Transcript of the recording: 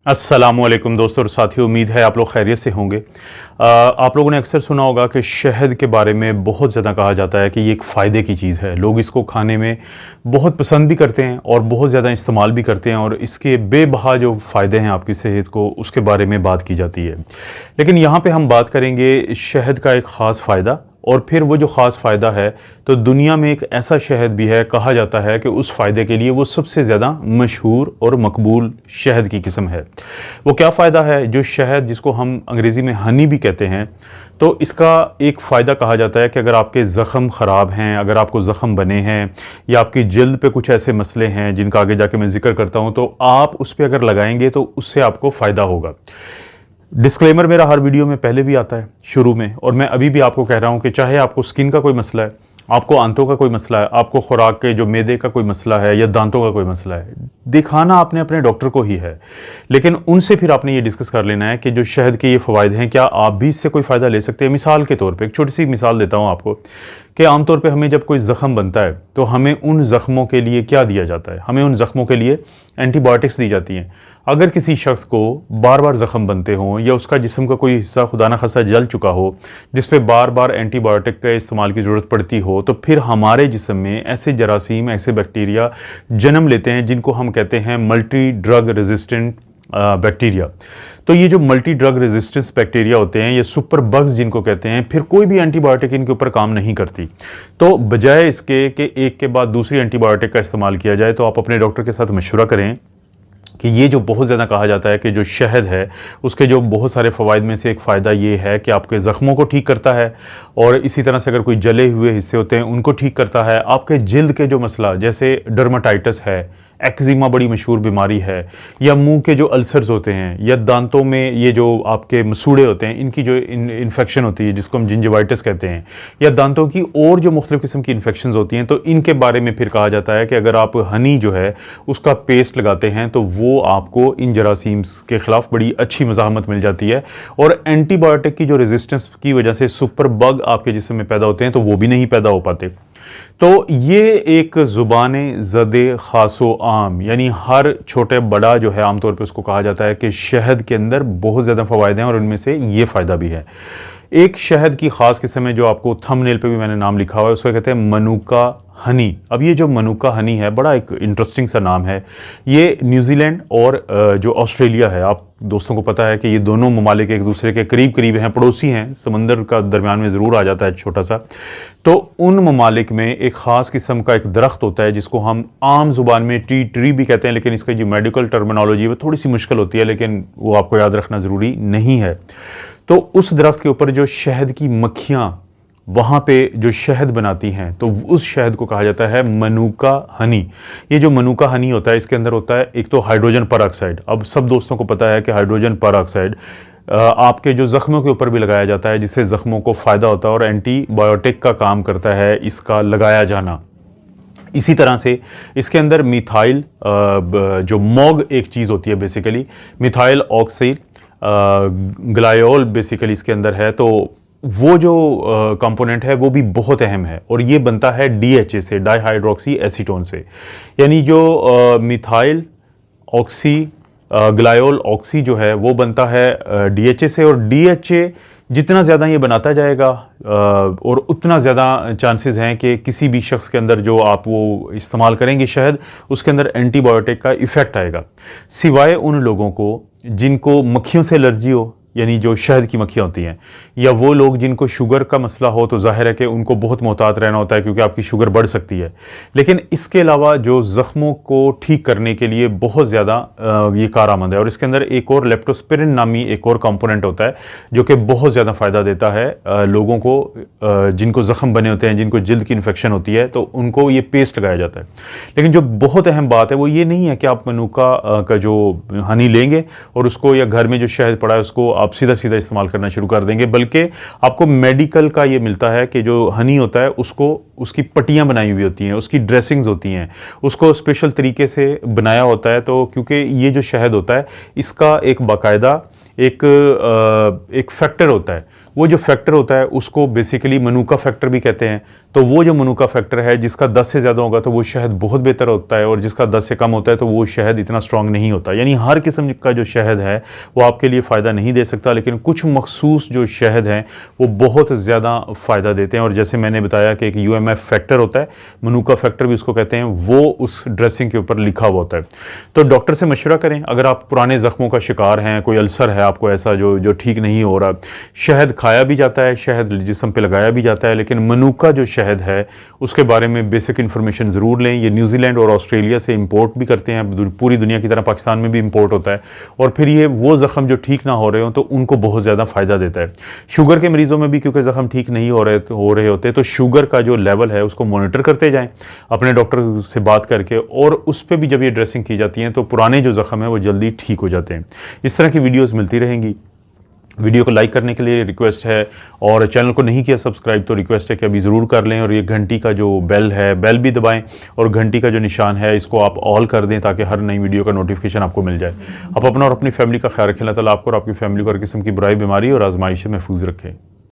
अस्सलामुअलैकुम दोस्तों और साथियों, उम्मीद है आप लोग खैरियत से होंगे। आप लोगों ने अक्सर सुना होगा कि शहद के बारे में बहुत ज़्यादा कहा जाता है कि ये एक फ़ायदे की चीज़ है। लोग इसको खाने में बहुत पसंद भी करते हैं और बहुत ज़्यादा इस्तेमाल भी करते हैं, और इसके बेबहा जो फ़ायदे हैं आपकी सेहत को, उसके बारे में बात की जाती है। लेकिन यहाँ पे हम बात करेंगे शहद का एक ख़ास फ़ायदा, और फिर वो जो ख़ास फ़ायदा है, तो दुनिया में एक ऐसा शहद भी है, कहा जाता है कि उस फ़ायदे के लिए वो सबसे ज़्यादा मशहूर और मकबूल शहद की किस्म है। वो क्या फ़ायदा है? जो शहद, जिसको हम अंग्रेज़ी में हनी भी कहते हैं, तो इसका एक फ़ायदा कहा जाता है कि अगर आपके ज़ख़म ख़राब हैं, अगर आपको ज़ख़म बने हैं या आपकी जल्द पे कुछ ऐसे मसले हैं जिनका आगे जाके मैं ज़िक्र करता हूँ, तो आप उस पे अगर लगाएंगे तो उससे आपको फ़ायदा होगा। डिस्क्लेमर मेरा हर वीडियो में पहले भी आता है शुरू में, और मैं अभी भी आपको कह रहा हूँ कि चाहे आपको स्किन का कोई मसला है, आपको आंतों का कोई मसला है, आपको खुराक के जो मैदे का कोई मसला है या दांतों का कोई मसला है, दिखाना आपने अपने डॉक्टर को ही है। लेकिन उनसे फिर आपने ये डिस्कस कर लेना है कि जो शहद के ये फ़वाइद हैं, क्या आप भी इससे कोई फ़ायदा ले सकते हैं। मिसाल के तौर पे एक छोटी सी मिसाल देता हूँ आपको कि आमतौर पे हमें जब कोई ज़ख़म बनता है तो हमें उन ज़ख़मों के लिए क्या दिया जाता है? हमें उन ज़ख़मों के लिए एंटीबायोटिक्स दी जाती हैं। अगर किसी शख्स को बार बार ज़ख़म बनते हों या उसका जिस्म का कोई हिस्सा खुदा न खास्ता जल चुका हो, जिस पे बार बार एंटीबायोटिक के इस्तेमाल की ज़रूरत पड़ती हो, तो फिर हमारे जिस्म में ऐसे जरासीम, ऐसे बैक्टीरिया जन्म लेते हैं जिनको हम कहते हैं मल्टी ड्रग रेजिस्टेंट बैक्टीरिया। तो ये जो मल्टी ड्रग रेजिस्टेंस बैक्टीरिया होते हैं, ये सुपर बग्स जिनको कहते हैं, फिर कोई भी एंटीबायोटिक इनके ऊपर काम नहीं करती। तो बजाय इसके कि एक के बाद दूसरी एंटीबायोटिक का इस्तेमाल किया जाए, तो आप अपने डॉक्टर के साथ मशवरा करें कि ये जो बहुत ज़्यादा कहा जाता है कि जो शहद है, उसके जो बहुत सारे फ़वाइद में से एक फ़ायदा ये है कि आपके ज़ख्मों को ठीक करता है, और इसी तरह से अगर कोई जले हुए हिस्से होते हैं उनको ठीक करता है। आपके जिल्द के जो मसला, जैसे डर्माटाइटिस है, एक्जिमा बड़ी मशहूर बीमारी है, या मुंह के जो अल्सर्स होते हैं, या दांतों में ये जो आपके मसूड़े होते हैं, इनकी जो इन्फेक्शन होती है जिसको हम जिंजिवाइटिस कहते हैं, या दांतों की और जो मुख्तलिफ़ किस्म की इन्फेक्शंस होती हैं, तो इनके बारे में फिर कहा जाता है कि अगर आप हनी जो है उसका पेस्ट लगाते हैं तो वो आपको इन जरासीम्स के ख़िलाफ़ बड़ी अच्छी मज़ाहमत मिल जाती है, और एंटीबायोटिक की जो रेजिस्टेंस की वजह से सुपर बग आपके जिस्म में पैदा होते हैं तो वो भी नहीं पैदा हो पाते। तो ये एक ज़ुबान ज़दे ख़ासो आम, यानी हर छोटे बड़ा जो है आमतौर पे उसको कहा जाता है कि शहद के अंदर बहुत ज़्यादा फ़वाइद हैं, और उनमें से ये फ़ायदा भी है। एक शहद की ख़ास किस्म है जो आपको थंबनेल पे भी मैंने नाम लिखा हुआ है, उसको कहते हैं मनुका हनी। अब ये जो मनुका हनी है, बड़ा एक इंटरेस्टिंग सा नाम है। ये न्यूजीलैंड और जो ऑस्ट्रेलिया है, आप दोस्तों को पता है कि ये दोनों ममालिक एक दूसरे के करीब करीब हैं, पड़ोसी हैं, समंदर का दरमियान में ज़रूर आ जाता है छोटा सा। तो उन ममालिक में एक ख़ास किस्म का एक दरख्त होता है जिसको हम आम ज़ुबान में टी ट्री भी कहते हैं, लेकिन इसका जो मेडिकल टर्मिनोलॉजी है वो थोड़ी सी मुश्किल होती है, लेकिन वो आपको याद रखना ज़रूरी नहीं है। तो उस दरख्त के ऊपर जो शहद की मक्खियाँ वहाँ पे जो शहद बनाती हैं, तो उस शहद को कहा जाता है मनुका हनी। ये जो मनुका हनी होता है, इसके अंदर होता है एक तो हाइड्रोजन परऑक्साइड। अब सब दोस्तों को पता है कि हाइड्रोजन परऑक्साइड आपके जो ज़ख्मों के ऊपर भी लगाया जाता है, जिससे ज़ख्मों को फ़ायदा होता है, और एंटीबायोटिक का काम करता है इसका लगाया जाना। इसी तरह से इसके अंदर मिथाइल, जो मॉग एक चीज़ होती है बेसिकली, मिथाइल ऑक्साइल ग्लायोल बेसिकली इसके अंदर है, तो वो जो कंपोनेंट है वो भी बहुत अहम है, और ये बनता है DHA से, डाईहाइड्रोक्सी एसीटोन से। यानी जो मिथाइल ऑक्सी ग्लायोल ऑक्सी जो है वो बनता है DHA से, और DHA जितना ज़्यादा ये बनाता जाएगा और उतना ज़्यादा चांसेस हैं कि किसी भी शख्स के अंदर जो आप वो इस्तेमाल करेंगे शहद, उसके अंदर एंटीबायोटिक का इफ़ेक्ट आएगा। सिवाय उन लोगों को जिनको मक्खियों से एलर्जी हो, यानी जो शहद की मक्खियाँ होती हैं, या वो लोग जिनको शुगर का मसला हो, तो ज़ाहिर है कि उनको बहुत मोहतात रहना होता है क्योंकि आपकी शुगर बढ़ सकती है। लेकिन इसके अलावा जो ज़ख्मों को ठीक करने के लिए बहुत ज़्यादा ये कारआमद है, और इसके अंदर एक और लेप्टोस्पिरिन नामी एक और कंपोनेंट होता है जो कि बहुत ज़्यादा फ़ायदा देता है लोगों को जिनको ज़ख्म बने होते हैं, जिनको जल्द की इन्फेक्शन होती है, तो उनको ये पेस्ट लगाया जाता है। लेकिन जो बहुत अहम बात है वो ये नहीं है कि आप मनुका का जो हनी लेंगे और उसको, या घर में जो शहद पड़ा है उसको आप सीधा सीधा इस्तेमाल करना शुरू कर देंगे, बल्कि आपको मेडिकल का ये मिलता है कि जो हनी होता है उसको, उसकी पट्टियाँ बनाई हुई होती हैं, उसकी ड्रेसिंग्स होती हैं, उसको स्पेशल तरीके से बनाया होता है। तो क्योंकि ये जो शहद होता है इसका एक बाकायदा एक फैक्टर होता है, वो जो फैक्टर होता है उसको बेसिकली मनुका फैक्टर भी कहते हैं। तो वो जो मनुका फैक्टर है जिसका 10 से ज़्यादा होगा तो वो शहद बहुत बेहतर होता है, और जिसका 10 से कम होता है तो वो शहद इतना स्ट्रांग नहीं होता। यानी हर किस्म का जो शहद है वो आपके लिए फ़ायदा नहीं दे सकता, लेकिन कुछ मखसूस जो शहद हैं वो बहुत ज़्यादा फ़ायदा देते हैं। और जैसे मैंने बताया कि एक UMF फैक्टर होता है, मनुका फैक्टर भी उसको कहते हैं, वो उस ड्रेसिंग के ऊपर लिखा हुआ होता है। तो डॉक्टर से मशवरा करें। अगर आप पुराने ज़ख्मों का शिकार हैं, कोई अल्सर है आपको ऐसा जो ठीक नहीं हो रहा, शहद खाया भी जाता है, शहद जिस्म पे लगाया भी जाता है, लेकिन मनुका जो शहद है उसके बारे में बेसिक इन्फॉर्मेशन ज़रूर लें। ये न्यूजीलैंड और ऑस्ट्रेलिया से इंपोर्ट भी करते हैं, पूरी दुनिया की तरह पाकिस्तान में भी इंपोर्ट होता है। और फिर ये वो ज़ख्म जो ठीक ना हो रहे हो तो उनको बहुत ज़्यादा फ़ायदा देता है। शुगर के मरीज़ों में भी क्योंकि ज़ख्म ठीक नहीं हो रहे होते, तो शुगर का जो लेवल है उसको मॉनिटर करते जाएँ अपने डॉक्टर से बात करके, और उस पर भी जब ये ड्रेसिंग की जाती है तो पुराने जो ज़ख्म है वो जल्दी ठीक हो जाते हैं। इस तरह की वीडियोज़ मिलती रहेंगी। वीडियो को लाइक करने के लिए रिक्वेस्ट है, और चैनल को नहीं किया सब्सक्राइब तो रिक्वेस्ट है कि अभी ज़रूर कर लें। और ये घंटी का जो बेल है, बेल भी दबाएं, और घंटी का जो निशान है इसको आप ऑल कर दें ताकि हर नई वीडियो का नोटिफिकेशन आपको मिल जाए। आप अपना और अपनी फैमिली का ख्याल रखें। अल्लाह ताला आपको और आपकी फैमिली को हर किस्म की बुराई, बीमारी और आजमाइश से महफूज रखें।